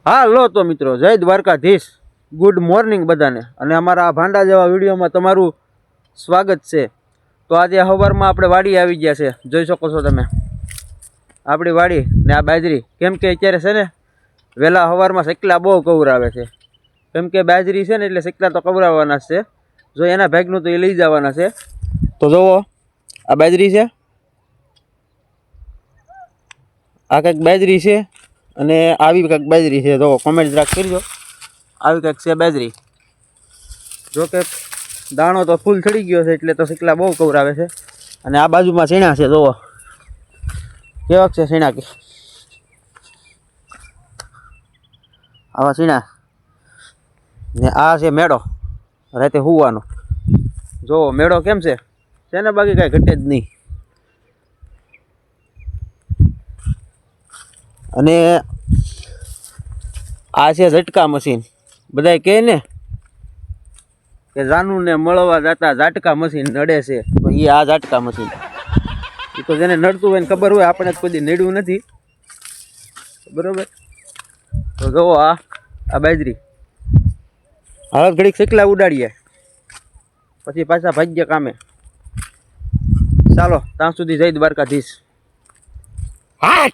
હાલો તો મિત્રો, જય દ્વારકાધીશ, ગુડ મોર્નિંગ બધાને. અને અમારા આ ભાંડા જેવા વિડીયોમાં તમારું સ્વાગત છે. તો આજે સવારમાં આપણે વાડી આવી ગયા છે, જોઈ શકો છો તમે આપણી વાડી ને આ બાજરી. કેમ કે અત્યારે છે ને વહેલા સવારમાં સકલા બહુ કવરાવે છે, કેમ કે બાજરી છે ને એટલે સકલા તો કવરાવવાના જ છે. જો એના ભાગનું તો એ લઈ જવાના છે. તો જુઓ આ બાજરી છે, આ કંઈક બાજરી છે અને આવી કંઈક બાજરી છે. તો કોમેન્ટ જરાક કરજો, આવી કંઈક છે બાજરી. જો કે દાણો તો ફૂલ ચડી ગયો છે એટલે તો સકલા બહુ કવરાવે છે. અને આ બાજુમાં સીણા છે, જુઓ કેવાક છે સીણા, કે આવા સીણા. ને આ છે મેળો, રાતે હુવાનો. જો મેળો કેમ છે ને, બાકી કાંઈ ઘટે જ નહીં. અને આ છે ઝટકા મશીન. બધાય કહે ને કે જાનુને મળવા જતા ઝાટકા મશીન નડે છે, તો એ આ ઝાટકા મશીન. એ તો જેને નડતું હોય ને ખબર હોય, આપણે કોઈ નડ્યું નથી, બરોબર. તો જુઓ આ બાજરી. હાલ ઘડીક સકલા ઉડાડીએ, પછી પાછા ભાગ્ય કામે. ચાલો ત્યાં સુધી જય દ્વારકાધીશ. હા.